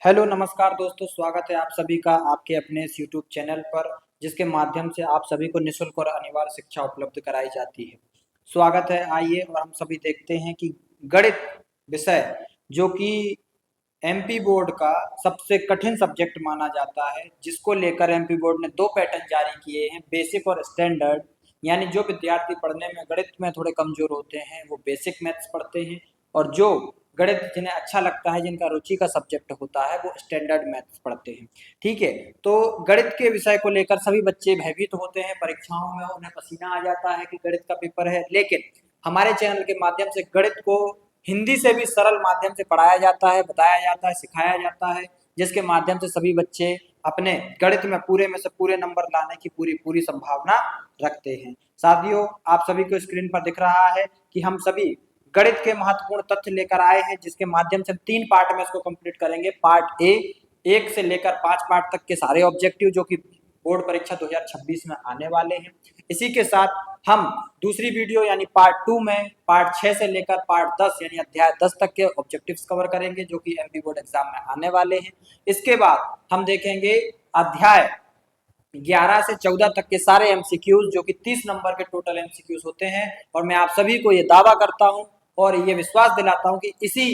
Hello नमस्कार दोस्तों, स्वागत है आप सभी का आपके अपने इस यूट्यूब चैनल पर, जिसके माध्यम से आप सभी को निःशुल्क और अनिवार्य शिक्षा उपलब्ध कराई जाती है। स्वागत है। आइए और हम सभी देखते हैं कि गणित विषय जो कि एमपी बोर्ड का सबसे कठिन सब्जेक्ट माना जाता है, जिसको लेकर एमपी बोर्ड ने दो पैटर्न जारी किए हैं, बेसिक और स्टैंडर्ड। यानी जो विद्यार्थी पढ़ने में गणित में थोड़े कमजोर होते हैं वो बेसिक मैथ्स पढ़ते हैं, और जो गणित जिन्हें अच्छा लगता है, जिनका रुचि का सब्जेक्ट होता है, वो स्टैंडर्ड मैथ्स पढ़ते हैं। ठीक है, तो गणित के विषय को लेकर सभी बच्चे भयभीत होते हैं, परीक्षाओं में उन्हें पसीना आ जाता है कि गणित का पेपर है। लेकिन हमारे चैनल के माध्यम से गणित को हिंदी से भी सरल माध्यम से पढ़ाया जाता है, बताया जाता है, सिखाया जाता है, जिसके माध्यम से सभी बच्चे अपने गणित में पूरे में से पूरे नंबर लाने की पूरी पूरी संभावना रखते हैं। साथियों, आप सभी को स्क्रीन पर दिख रहा है कि हम सभी गणित के महत्वपूर्ण तथ्य लेकर आए हैं, जिसके माध्यम से हम 3 पार्ट में इसको कंप्लीट करेंगे। पार्ट ए 1 से लेकर 5 पार्ट तक के सारे ऑब्जेक्टिव जो कि बोर्ड परीक्षा 2026 में आने वाले हैं। इसी के साथ हम दूसरी वीडियो यानी पार्ट 2 में पार्ट 6 से लेकर पार्ट 10 यानी अध्याय 10 तक के ऑब्जेक्टिव्स कवर करेंगे, जो कि एमपी बोर्ड एग्जाम में आने वाले हैं। इसके बाद हम देखेंगे अध्याय 11 से 14 तक के सारे एमसीक्यूज, जो कि 30 नंबर के टोटल एमसीक्यूज होते हैं। और मैं आप सभी को ये दावा करता हूं और ये विश्वास दिलाता हूं कि इसी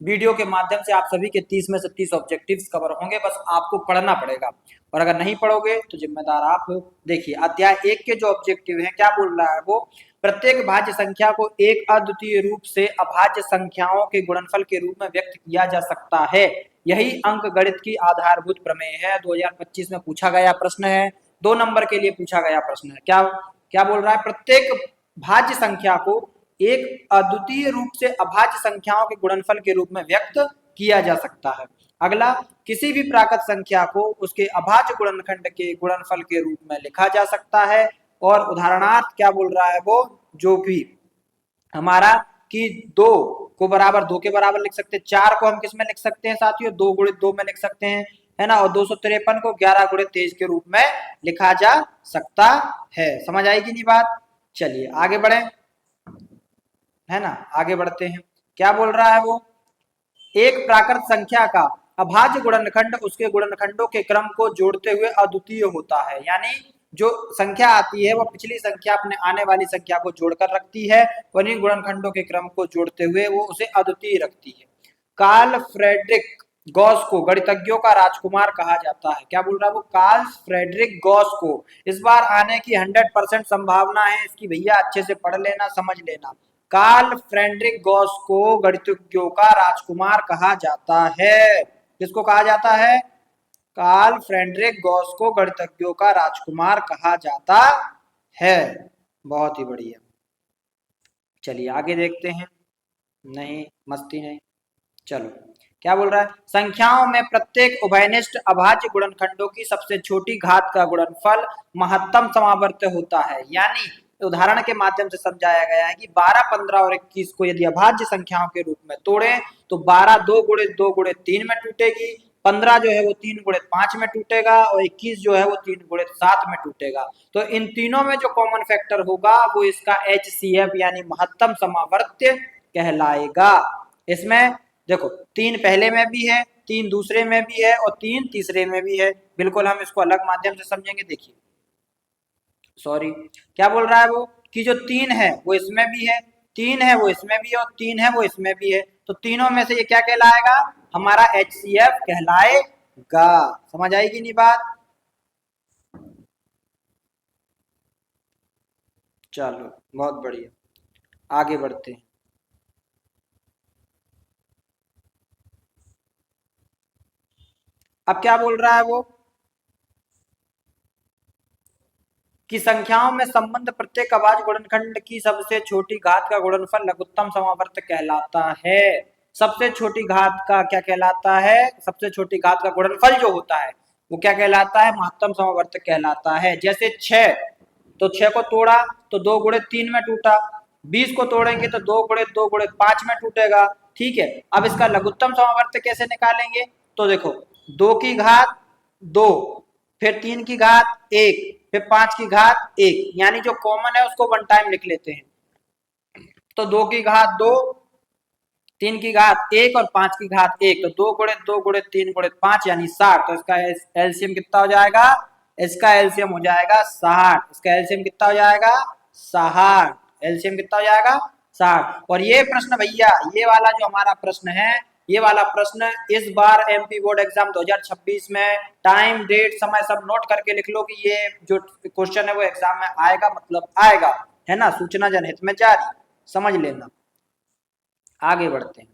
वीडियो के माध्यम से आप सभी के 30 में से 30 ऑब्जेक्टिव्स कवर होंगे। बस आपको पढ़ना पड़ेगा, और अगर नहीं पढ़ोगे तो जिम्मेदार आप हो। देखिए, अध्याय 1 के जो ऑब्जेक्टिव हैं, क्या बोल रहा है वो, प्रत्येक भाज्य संख्या को एक अद्वितीय रूप से अभाज्य संख्याओं के गुणनफल के रूप में व्यक्त किया जा सकता है। यही अंक गणित की आधारभूत प्रमेय है। 2025 में पूछा गया प्रश्न है, 2 नंबर के लिए पूछा गया प्रश्न है। क्या क्या बोल रहा है, प्रत्येक भाज्य संख्या को एक अद्वितीय रूप से अभाज्य संख्याओं के गुणनफल के रूप में व्यक्त किया जा सकता है। अगला, किसी भी प्राकृत संख्या को उसके अभाज्य गुणनखंड के गुणनफल के रूप में लिखा जा सकता है। और उदाहरणार्थ क्या बोल रहा है वो, जो कि हमारा कि 2 को बराबर 2 के बराबर लिख सकते हैं। 4 को हम किस में लिख सकते हैं साथियों, 2 गुणित 2 में लिख सकते हैं, है ना। और 253 को 11 गुणित 23 के रूप में लिखा जा सकता है। समझ आएगी नहीं बात। चलिए आगे बढ़े, है ना, आगे बढ़ते हैं। क्या बोल रहा है वो, एक प्राकृत संख्या का अभाज्य गुणनखंड उसके गुणनखंडों के क्रम को जोड़ते हुए अद्वितीय होता है। यानी जो संख्या आती है वो पिछली संख्या अपने आने वाली संख्या को जोड़कर रखती है, और इन गुणनखंडों के क्रम को जोड़ते हुए वो उसे अद्वितीय रखती है। कार्ल फ्रेडरिक गॉस को गणितज्ञों का राजकुमार कहा जाता है। क्या बोल रहा है वो, कार्ल फ्रेडरिक गॉस को। इस बार आने की 100% संभावना है इसकी, भैया अच्छे से पढ़ लेना, समझ लेना। कार्ल फ्रेडरिक गॉस को गणितज्ञों का राजकुमार कहा जाता है। किसको कहा जाता है, कार्ल फ्रेडरिक गॉस को गणितज्ञों का राजकुमार कहा जाता है। बहुत ही बढ़िया। चलिए आगे देखते हैं। नहीं, मस्ती नहीं, चलो। क्या बोल रहा है, संख्याओं में प्रत्येक उभयनिष्ठ अभाज्य गुणनखंडों की सबसे छोटी घात का गुणनफल महत्तम समावर्त होता है। यानी उदाहरण के माध्यम से समझाया गया है कि 12, 15 और 21 को यदि अभाज्य संख्याओं के रूप में तोड़ें तो 12 2 गुणित 2 गुणित 3 में टूटेगी, 15 जो है वो 3 गुणित 5 में टूटेगा, और 21 जो है वो 3 गुणित 7 में टूटेगा। तो इन तीनों में जो कॉमन फैक्टर होगा वो इसका HCF यानी महत्तम समावर्त्य कहलाएगा। इसमें देखो, 3 पहले में भी है, 3 दूसरे में भी है, और 3 तीसरे में भी है। बिल्कुल हम इसको अलग माध्यम से समझेंगे। देखिए, सॉरी, क्या बोल रहा है वो, कि जो 3 है वो इसमें भी है, 3 है वो इसमें भी है, और 3 है वो इसमें भी है। तो तीनों में से ये क्या कहलाएगा, हमारा HCF कहलाएगा। समझ आएगी नहीं बात। चलो बहुत बढ़िया, आगे बढ़ते हैं। अब क्या बोल रहा है वो, कि संख्याओं में संबंध प्रत्येक अभाज्य गुणनखंड की सबसे छोटी घात का गुणनफल लघुत्तम समावर्त कहलाता है। सबसे छोटी घात का क्या कहलाता है, सबसे छोटी घात का गुणनफल जो होता है वो क्या कहलाता है, महत्तम समावर्त कहलाता है। जैसे 6, तो 6 को तोड़ा तो 2 गुणित 3 में टूटा, 20 को तोड़ेंगे तो 2 गुणित 2 गुणित 5 में टूटेगा। ठीक है, अब इसका लघुत्तम समावर्त कैसे निकालेंगे, तो देखो, 2 की घात 2, फिर 3 की घात 1, फिर 5 की घात 1, यानी जो कॉमन है उसको वन टाइम लिख लेते हैं। तो 2 की घात 2, 3 की घात 1 और 5 की घात 1, तो 2 गुणित 2 गुणित 3 गुणित 5 यानी 60। तो इसका एलसीएम कितना हो जाएगा? इसका एलसीएम हो जाएगा 60। इसका एलसीएम कितना हो जाएगा? 60। एलसीएम कितना हो जाएगा? 60। और ये प्रश्न भैया, ये वाला जो हमारा प्रश्न है, ये वाला प्रश्न इस बार एमपी बोर्ड एग्जाम 2026 में टाइम डेट समय सब नोट करके लिख लो कि ये जो क्वेश्चन है वो एग्जाम में आएगा, मतलब आएगा, है ना। सूचना जनहित में जारी, समझ लेना। आगे बढ़ते हैं।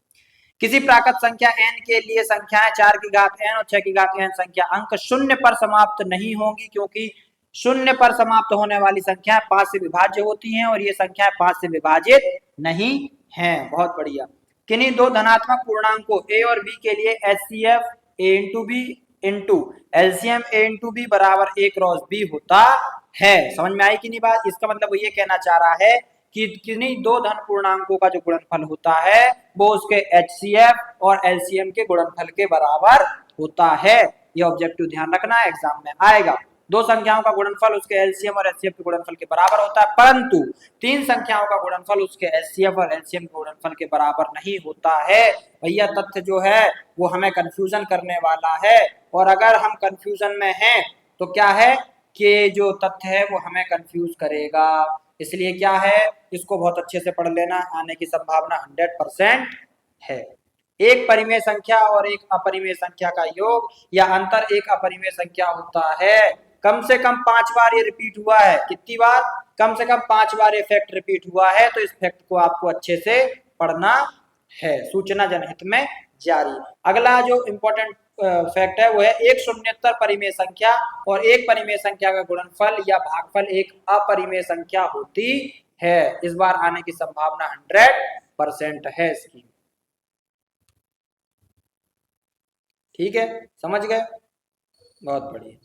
किसी प्राकृत संख्या n के लिए संख्याएं 4 की घात n और 6 की घात n संख्या अंक शून्य पर समाप्त नहीं होंगी, क्योंकि शून्य पर समाप्त होने वाली संख्याएं 5 से विभाज्य होती हैं और ये संख्याएं 5 से विभाजित नहीं हैं। बहुत बढ़िया। किन्हीं दो धनात्मक पूर्णांकों a और b के लिए HCF a into b into LCM a into b बराबर a क्रॉस b होता है। समझ में आई कि नहीं बात? इसका मतलब वो ये कहना चाह रहा है कि किन्हीं दो धन पूर्णांकों का जो गुणनफल होता है वो उसके HCF और LCM के गुणनफल के बराबर होता है। ये ऑब्जेक्टिव ध्यान रखना है, एग्जाम में आएगा। दो संख्याओं का गुणनफल उसके LCM और HCF के गुणनफल के बराबर होता है, परंतु तीन संख्याओं का गुणनफल उसके HCF और LCM के गुणनफल के बराबर नहीं होता है। भैया तथ्य जो है वो हमें कंफ्यूजन करने वाला है, और अगर हम कंफ्यूजन में हैं तो क्या है कि जो तथ्य है वो हमें कंफ्यूज करेगा। इसलिए क्या है, इसको बहुत अच्छे से पढ़ लेना, आने की संभावना 100% है। एक परिमेय संख्या और एक अपरिमेय संख्या का योग या अंतर एक अपरिमेय संख्या होता है। कम से कम 5 बार ये रिपीट हुआ है। कितनी बार? कम से कम 5 बार ये फैक्ट रिपीट हुआ है, तो इस फैक्ट को आपको अच्छे से पढ़ना है। सूचना जनहित में जारी। अगला जो इंपॉर्टेंट फैक्ट है वो है एक शून्येतर परिमेय संख्या और एक परिमेय संख्या का गुणनफल या भागफल एक अपरिमेय संख्या होती है। इस बार आने की संभावना 100% है इसकी। ठीक है, समझ गए? बहुत बढ़िया।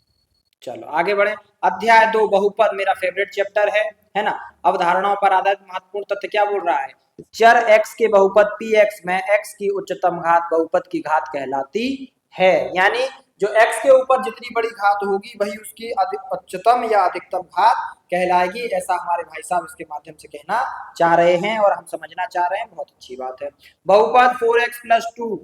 चलो आगे बढ़े। अध्याय 2 बहुपद मेरा फेवरेट चैप्टर है ना। अवधारणाओं पर आधारित महत्वपूर्ण तथ्य क्या बोल रहा है? चर x के बहुपद px में x की उच्चतम घात बहुपद की घात कहलाती है। यानी जो x के ऊपर जितनी बड़ी घात होगी वही उसकी उच्चतम या अधिकतम घात कहलाएगी, ऐसा हमारे भाई साहब इसके माध्यम से कहना चाह रहे हैं और हम समझना चाह रहे हैं। बहुत अच्छी बात है। बहुपद 4x + 2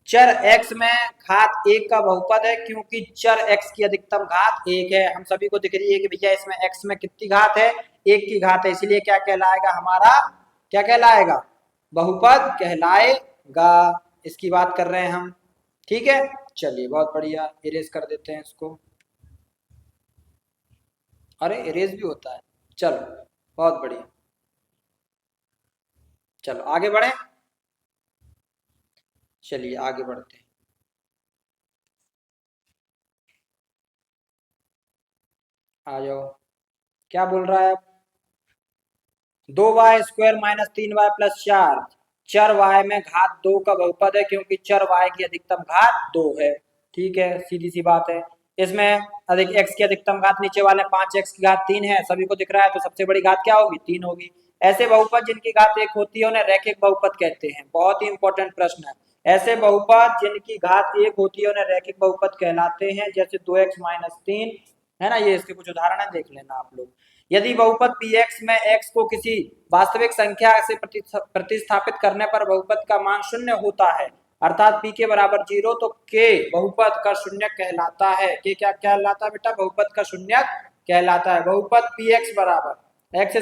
चर x में घात 1 का बहुपद है, क्योंकि चर x की अधिकतम घात 1 है। हम सभी को दिख रही है कि भैया इसमें x में कितनी घात है? 1 की घात है, इसलिए क्या कहलाएगा हमारा? क्या कहलाएगा? बहुपद कहलाएगा। इसकी बात कर रहे हैं हम। ठीक है, चलिए बहुत बढ़िया। इरेज कर देते हैं इसको। अरे इरेज भी होता है, चलो बहुत बढ़िया। चलो आगे बढ़े। चलिए आगे बढ़ते हैं। आ जाओ। क्या बोल रहा है? 2y² - 3y + 4 चर y में घात 2 का बहुपद है, क्योंकि चर y की अधिकतम घात 2 है। ठीक है, सीधी सी बात है। इसमें अधिक x की अधिकतम घात नीचे वाले 5x की घात 3 है, सभी को दिख रहा है, तो सबसे बड़ी घात क्या होगी? 3 होगी। ऐसे बहुपद जिनकी घात 1 होती है उन्हें रैखिक बहुपद कहते हैं। बहुत ही इंपॉर्टेंट प्रश्न है। ऐसे बहुपद जिनकी घात 1 होती है उन्हें रैखिक बहुपद कहलाते हैं, जैसे 2x - 3 है ना। ये इसके कुछ उदाहरण देख लेना आप लोग। यदि बहुपद px में x को किसी वास्तविक संख्या से प्रतिस्थापित करने पर बहुपद का मान शून्य होता है, अर्थात p के बराबर 0, तो k बहुपद का शून्य कहलाता है। k क्या कहलाता है बेटा? बहुपद का शून्य कहलाता है। बहुपद px बराबर x²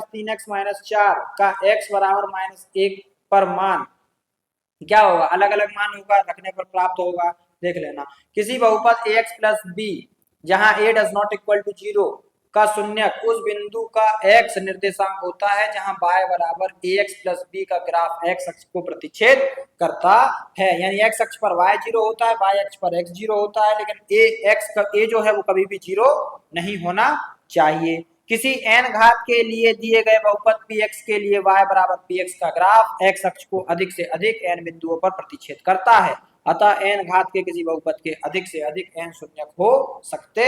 - 3x - 4 का x बराबर -1 पर मान क्या होगा? अलग अलग मान होगा, रखने पर प्राप्त होगा। देख लेना। किसी बहुपद ax + b जहां a does not equal to 0 का शून्यक उस बिंदु का x निर्देशांक होता है जहां y बराबर ax + b का ग्राफ x अक्ष को प्रतिच्छेद करता है। यानी x अक्ष पर y 0 होता है, y अक्ष पर x 0 होता है, लेकिन a जो है वो कभी भी 0 नहीं होना चाहिए। किसी n घात के लिए दिए गए बहुपद px के लिए y बराबर px का ग्राफ x अक्ष को अधिक से अधिक n बिंदुओं पर प्रतिच्छेद करता है। अतः n घात के किसी बहुपद के अधिक से अधिक n शून्यक हो सकते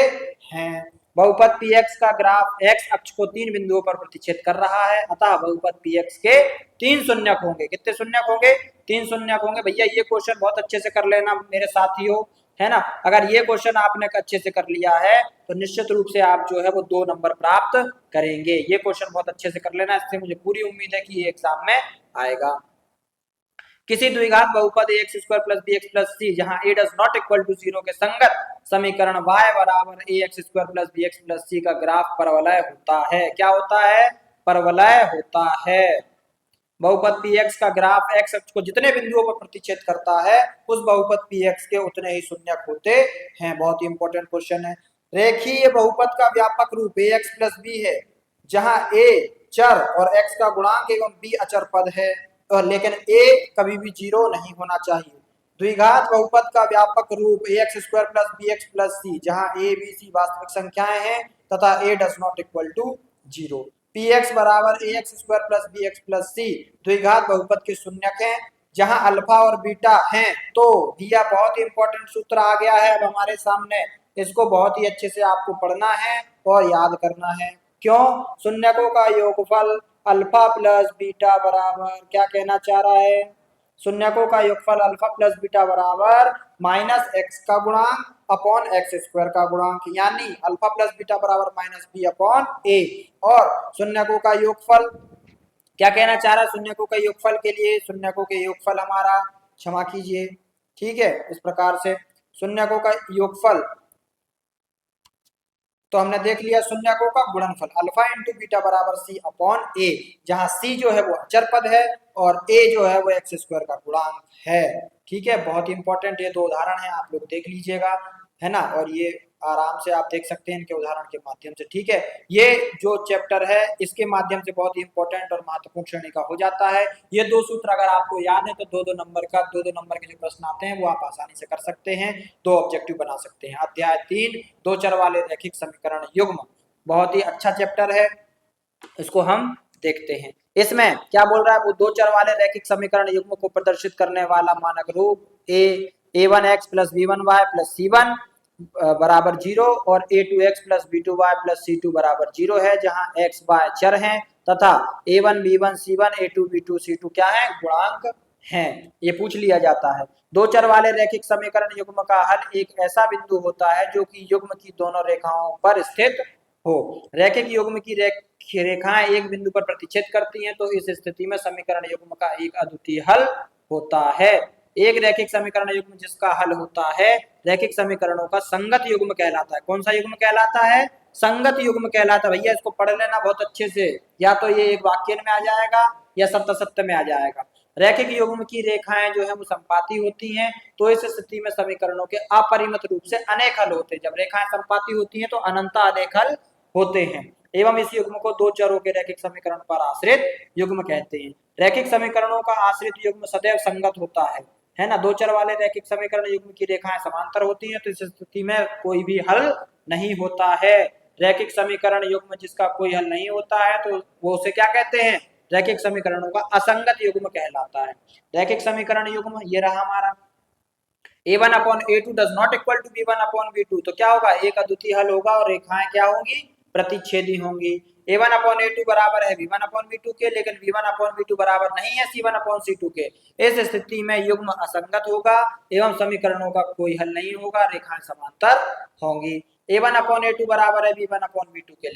हैं। बहुपद px का ग्राफ x अक्ष को 3 बिंदुओं पर प्रतिच्छेद कर रहा है, अतः बहुपद px के 3 शून्यक होंगे। कितने शून्यक होंगे? 3 शून्यक होंगे। भैया ये क्वेश्चन बहुत अच्छे से कर लेना मेरे साथियों, है ना। अगर ये क्वेश्चन आपने अच्छे से कर लिया है तो निश्चित रूप से आप जो है वो 2 नंबर प्राप्त करेंगे। ये क्वेश्चन बहुत अच्छे से कर लेना, इससे मुझे पूरी उम्मीद है कि ये एग्जाम में आएगा। किसी द्विघात बहुपद ax square plus bx plus c जहां a does not equal to 0 के संगत समीकरण y बराबर ax square plus bx plus c का ग्राफ परवलय होता है। क्या होता है? परवलय होता है। बहुपद px का ग्राफ x अक्ष को जितने बिंदुओं पर प्रतिच्छेद करता है उस बहुपद px के उतने ही शून्यक होते हैं। बहुत ही इंपॉर्टेंट क्वेश्चन है। रेखीय बहुपद का व्यापक रूप ax प्लस b है जहां a चर और x का गुणांक एवं b अचर पद है, लेकिन a कभी भी 0 नहीं होना चाहिए। द्विघात बहुपद का व्यापक रूप ax square plus bx plus c जहां a b c वास्तविक संख्याएं हैं तथा a does not equal to 0। px बराबर ax square plus bx plus c द्विघात बहुपद के शून्यक हैं जहां अल्फा और बीटा हैं। तो यह बहुत ही इंपॉर्टेंट सूत्र आ गया है अब हमारे सामने, इसको बहुत ही अच्छे से आपको पढ़ना है और याद करना है। क्यों? शून्यकों का योगफल अल्फा प्लस बीटा बराबर क्या कहना चाह रहा है? शून्यकों का योगफल अल्फा प्लस बीटा बराबर माइनस एक्स का गुणांक अपॉन एक्स स्क्वायर का गुणांक, यानी अल्फा प्लस बीटा बराबर माइनस बी अपॉन ए। और शून्यकों का योगफल क्या कहना चाह रहा है? शून्यकों के योगफल के लिए शून्यकों के योगफल हमारा, क्षमा कीजिए, ठीक है, इस प्रकार से शून्यकों का योगफल तो हमने देख लिया शून्यकों का गुणनफल अल्फा इंटू बीटा बराबर सी अपॉन ए, जहां सी जो है वो अचर पद है और ए जो है वो एक्स स्क्वायर का गुणांक है। ठीक है, बहुत ही इंपॉर्टेंट ये दो उदाहरण है, आप लोग देख लीजिएगा, है ना, और ये आराम से आप देख सकते हैं इनके उदाहरण के माध्यम से। ठीक है, ये जो चैप्टर है इसके माध्यम से बहुत ही इंपॉर्टेंट और महत्वपूर्ण श्रेणी का हो जाता है। ये दो सूत्र अगर आपको याद है तो दो नंबर के जो प्रश्न आते हैं वो आप आसानी से कर सकते हैं, दो ऑब्जेक्टिव बना सकते हैं। अध्याय 3 दो चर वाले रैखिक समीकरण युग्म, बहुत ही अच्छा चैप्टर है, इसको हम देखते हैं। इसमें क्या बोल रहा है? वो दो चर वाले रैखिक समीकरण युग्म को प्रदर्शित करने वाला मानक रूप a1x plus b1y plus c1 बराबर 0 और a2x plus b2y plus c2 बराबर 0 है, जहां x y चर हैं तथा a1 b1 c1 a2 b2 c2 क्या है? गुणांक हैं। ये पूछ लिया जाता है। दो चर वाले रैखिक समीकरण युग्म का हल एक ऐसा बिंदु होता है जो कि युग्म की दोनों रेखाओं पर स्थित हो। रैखिक युग्म की रेखाएं एक बिंदु पर प्रतिच्छेद करती हैं तो इस स्थिति में समीकरण युग्म का एक अद्वितीय हल होता है। एक रैखिक समीकरण युग्म जिसका हल होता है रैखिक समीकरणों का संगत युग्म कहलाता है। कौन सा युग्म कहलाता है? संगत युग्म कहलाता है। भैया इसको पढ़ लेना बहुत अच्छे से, या तो ये एक वाक्य में आ जाएगा या सत्य सत्य में आ जाएगा। रैखिक युग्म की रेखाएं जो है वो संपाती होती हैं तो इस स्थिति में समीकरणों के अपरिमित रूप से अनेक हल होते हैं। जब रेखाएं संपाती होती हैं तो अनंत अनेक हल होते हैं एवं इस युग्म को दो चरों के रैखिक समीकरण पर आश्रित युग्म कहते हैं। रैखिक समीकरणों का आश्रित युग्म सदैव संगत होता है ना। दो चर वाले रैखिक समीकरण युग्म की रेखाएं समांतर होती हैं तो इस स्थिति में कोई भी हल नहीं होता है। रैखिक समीकरण युग्म जिसका कोई हल नहीं होता है तो वो उसे क्या कहते हैं? रैखिक समीकरणों का असंगत युग्म कहलाता है। रैखिक समीकरण युग्म ये रहा हमारा a1 upon a2 does not equal to b1 upon b2, तो क्या होगा? एक अद्वितीय हल होगा और रेखाएं क्या होंगी? प्रतिच्छेदी होंगी। a1 अपॉन a2 बराबर है b1 अपॉन b2 के, लेकिन b1 अपॉन b2 बराबर नहीं है c1 अपॉन c2 के। इस स्थिति में युग्म असंगत होगा एवं समीकरणों का कोई हल नहीं होगा, रेखाएं समांतर होंगी। a1 अपॉन a2 बराबर है b1 अपॉन b2 के,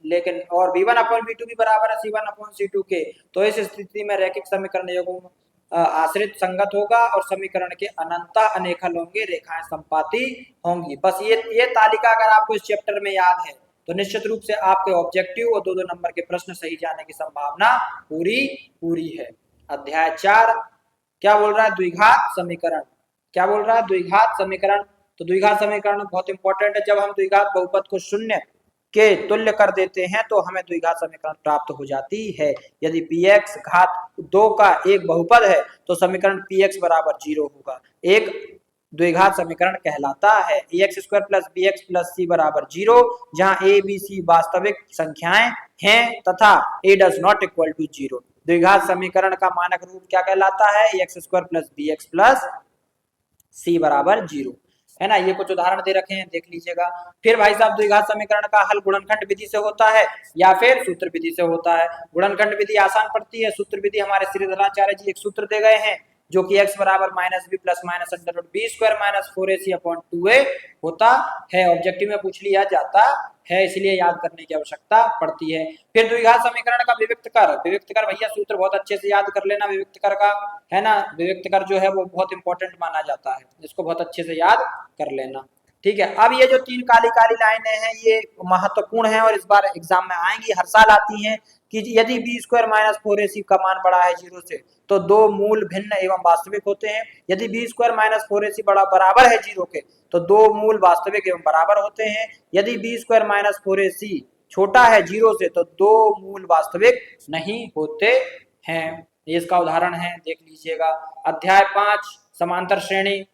लेकिन और b1 अपॉन b2 भी बराबर है c1 अपॉन c2 के। तो इस स्थिति में रैखिक समीकरण युग्म आश्रित संगत होगा और समीकरण के अनंत अनेक हल होंगे, रेखाएं संपाती होंगी। बस ये तालिका अगर आपको इस चैप्टर में याद है तो निश्चित रूप से आपके ऑब्जेक्टिव और दो नंबर के प्रश्न सही जाने की संभावना पूरी है। अध्याय 4 क्या बोल रहा है? द्विघात समीकरण। क्या बोल रहा है? द्विघात समीकरण। तो द्विघात समीकरण बहुत इंपॉर्टेंट है। जब हम द्विघात बहुपद को शून्य के तुल्य कर देते हैं तो हमें द्विघात समीकरण प्राप्त हो जाती है। यदि px घात 2 का एक बहुपद है तो समीकरण px बराबर 0 होगा, एक द्विघात समीकरण कहलाता है। ax square plus bx plus c बराबर 0, जहां a b c वास्तविक संख्याएं हैं तथा a does not equal to 0। द्विघात समीकरण का मानक रूप क्या कहलाता है? ax square plus bx plus c बराबर 0, है ना। ये कुछ उदाहरण दे रखे हैं, देख लीजिएगा। फिर भाई साहब द्विघात समीकरण का हल गुणनखंड विधि से होता है या फिर सूत्र विधि से होता है। गुणनखंड विधि आसान पड़ती है, सूत्र विधि हमारे श्रीधराचार्य जी एक सूत्र दे गए हैं जो कि x बराबर minus b plus minus under root b square minus 4ac upon 2a होता है। ऑब्जेक्टिव में पूछ लिया जाता है, इसलिए याद करने की आवश्यकता पड़ती है। फिर द्विघात समीकरण का विविक्त कर भैया सूत्र बहुत अच्छे से याद कर लेना विविक्त कर का, है ना। विविक्त कर जो है वो बहुत इंपॉर्टेंट माना जाता है, इसको बहुत अच्छे से याद कर लेना। ठीक है, अब ये जो तीन काली काली लाइनें हैं ये महत्वपूर्ण है और इस बार एग्जाम में आएंगी, हर साल आती हैं कि यदि बी स्क्वायर माइनस 4ac का मान बड़ा है 0 से तो दो मूल भिन्न एवं वास्तविक होते हैं। यदि बी स्क्वायर माइनस 4ac बराबर है 0 के तो दो मूल वास्तविक एवं बराबर होते हैं। यदि बी स्क्वायर माइनस 4ac छोटा है 0 से तो दो मूल वास्तविक नहीं होते हैं। ये इसका उदाहरण है, देख लीजिएगा। अध्याय 5 समांतर श्रेणी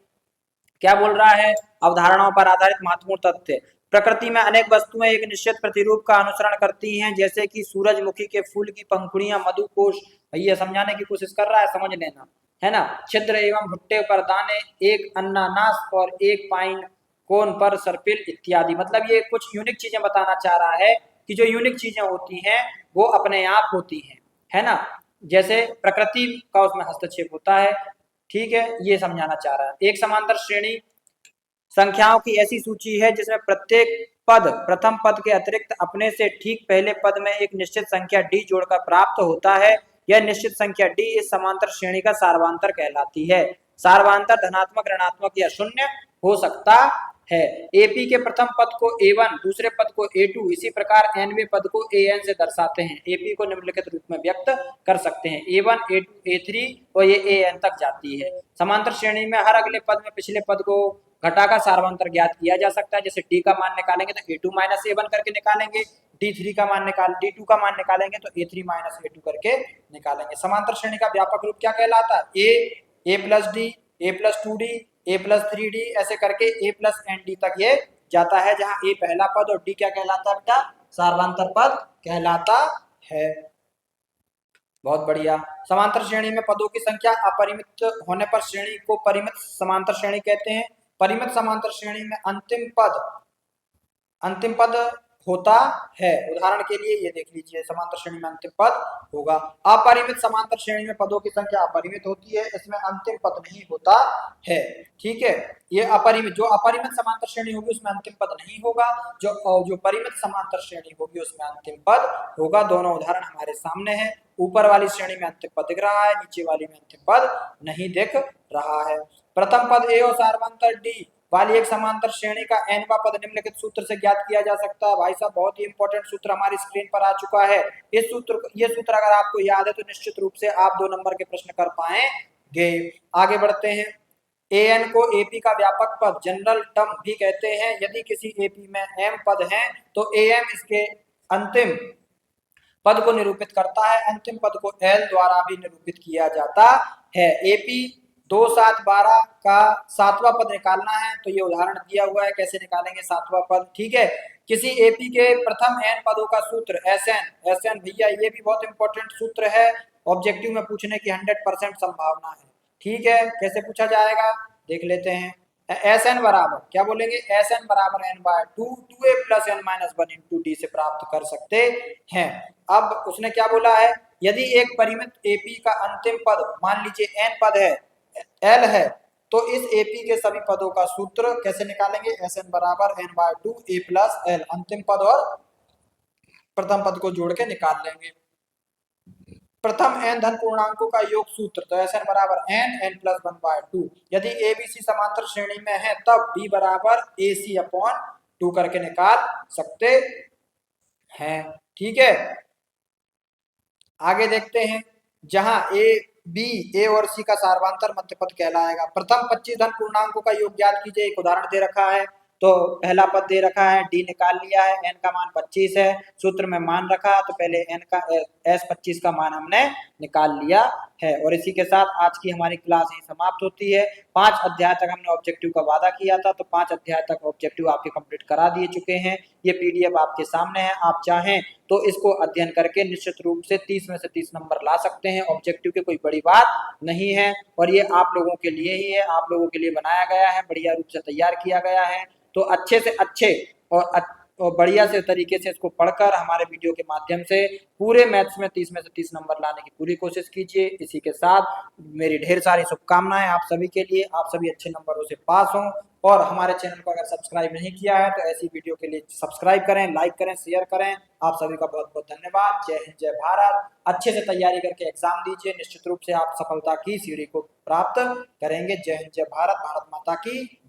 क्या बोल रहा है, अवधारणाओं पर आधारित महत्वपूर्ण तथ्य। प्रकृति में अनेक वस्तुएं एक निश्चित प्रतिरूप का अनुसरण करती हैं, जैसे कि सूरजमुखी के फूल की पंखुड़ियां, मधुकोश। ये समझाने की कोशिश कर रहा है, समझ लेना, है ना। छिद्र एवं भुट्टे पर दाने, एक अनानास और एक पाइन कोन पर सर्पिल इत्यादि। मतलब ये कुछ यूनिक चीजें बताना चाह रहा है कि जो यूनिक चीजें होती हैं वो अपने आप होती हैं, है ना। जैसे प्रकृति का उसमें हस्तक्षेप होता है, ठीक है, ये समझाना चाह रहा है। एक समांतर श्रेणी संख्याओं की ऐसी सूची है जिसमें प्रत्येक पद प्रथम पद के अतिरिक्त अपने से ठीक पहले पद में एक निश्चित संख्या d जोड़कर प्राप्त होता है। यह निश्चित संख्या d इस समांतर श्रेणी का सार्वंतर कहलाती है। सार्वंतर धनात्मक, ऋणात्मक या शून्य हो सकता है। एपी के प्रथम पद को a1, दूसरे पद को a2, इसी प्रकार nवें पद को an से दर्शाते हैं। एपी को निम्नलिखित रूप में व्यक्त कर सकते हैं, a1, a2, a3 और ये an तक जाती है। समांतर श्रेणी में हर अगले पद में पिछले पद को घटाकर सार्वंतर ज्ञात किया जा सकता है। जैसे d का मान निकालेंगे तो a2 माइनस a1 करके निकालेंगे, d2 का मान निकालेंगे तो a3 माइनस a2 करके निकालेंगे। समांतर श्रेणी का व्यापक रूप क्या कहलाता है, a plus d, a plus 2d, a plus 3d, ऐसे करके a प्लस nd तक ये जाता है, जहां a पहला पद और d क्या कहलाता है बेटा, सार्वंतर पद कहलाता है। बहुत बढ़िया। समांतर श्रेणी में पदों की संख्या अपरिमित होने पर श्रेणी को परिमित समांतर श्रेणी कहते हैं। परिमित समांतर श्रेणी में अंतिम पद होता है। उदाहरण के लिए ये देख लीजिए, समांतर श्रेणी में अंतिम पद होगा। अपरिमित समांतर श्रेणी में पदों की संख्या अपरिमित होती है, इसमें अंतिम पद नहीं होता है। ठीक है, ये अपरिमित, जो अपरिमित समांतर श्रेणी होगी उसमें अंतिम पद नहीं होगा, जो परिमित समांतर श्रेणी होगी उसमें अंतिम पद होगा। दोनों उदाहरण हमारे सामने हैं। ऊपर वाली श्रेणी में अंतिम पद दिख रहा है, नीचे वाली में अंतिम पद नहीं दिख रहा है। प्रथम पद ए और सार्वंतर डी वाली एक समांतर श्रेणी का nवां पद निम्नलिखित सूत्र से ज्ञात किया जा सकता है। भाई साहब बहुत ही इंपॉर्टेंट सूत्र हमारी स्क्रीन पर आ चुका है। ये सूत्र अगर आपको याद है तो निश्चित रूप से आप 2 नंबर के प्रश्न कर पाएंगे। आगे बढ़ते हैं। an को ap का व्यापक पद जनरल टर्म भी कहते हैं। यदि किसी ap में m पद हैं तो am इसके अंतिम पद को निरूपित करता है। अंतिम पद को l द्वारा भी निरूपित किया जाता है। ap 2 7 12 का 7वां पद निकालना है, तो ये उदाहरण दिया हुआ है कैसे निकालेंगे 7वां पद। ठीक है, किसी एपी के प्रथम n पदों का सूत्र SN भैया ये भी बहुत इंपॉर्टेंट सूत्र है, ऑब्जेक्टिव में पूछने की 100% संभावना है। ठीक है, कैसे पूछा जाएगा देख लेते हैं। SN बराबर क्या बोलेंगे, SN बराबर n/2 2a plus n minus 1 into D से प्राप्त कर सकते हैं। अब उसने क्या बोला है, यदि एक परिमित एपी का अंतिम पद मान लीजिए n पद है, l है, तो इस एपी के सभी पदों का सूत्र कैसे निकालेंगे, SN बराबर n/2 a प्लस l, अंतिम पद और प्रथम पद को जोड़ के निकाल लेंगे। प्रथम n धन पूर्णांकों का योग सूत्र, तो SN बराबर n प्लस 1/2। यदि ABC समांतर श्रेणी में है तब B बराबर AC अपॉन 2 करके निकाल सकते हैं। ठीक है, आगे देखते हैं। जहां A और C का सार्वंतर मध्य पद कहलाएगा। प्रथम 25 धन पूर्णांकों का योग ज्ञात कीजिए। एक उदाहरण दे रखा है, तो पहला पद दे रखा है, D निकाल लिया है, n का मान 25 है, सूत्र में मान रखा, तो पहले n का S25 का मान हमने निकाल लिया है। और इसी के साथ आज की हमारी क्लास ही समाप्त होती है। 5 अध्याय तक हमने ऑब्जेक्टिव का वादा किया था, तो 5 अध्याय तक ऑब्जेक्टिव आपके कंप्लीट करा दिए चुके हैं। ये PDF आपके सामने है, आप चाहें तो इसको अध्ययन करके निश्चित रूप से 30 में से 30 नंबर ला सकते हैं। ऑब्जेक्टिव की कोई बड़ी बात नहीं है और ये आप लोगों के लिए ही है, आप लोगों के लिए बनाया गया है, बढ़िया रूप से तैयार किया गया है। तो अच्छे से अच्छे और और बढ़िया से तरीके से इसको पढ़कर हमारे वीडियो के माध्यम से पूरे मैथ्स में 30 में से 30 नंबर लाने की पूरी कोशिश कीजिए। इसी के साथ मेरी ढेर सारी शुभकामनाएं आप सभी के लिए, आप सभी अच्छे नंबरों से पास हों। और हमारे चैनल को अगर सब्सक्राइब नहीं किया है तो ऐसी वीडियो के लिए सब्सक्राइब करें, लाइक करें, शेयर करें। आप सभी का बहुत बहुत धन्यवाद। जय हिंद, जय भारत। अच्छे से तैयारी करके एग्जाम दीजिए, निश्चित रूप से आप सफलता की सीढ़ी को प्राप्त करेंगे। जय हिंद, जय भारत। भारत माता की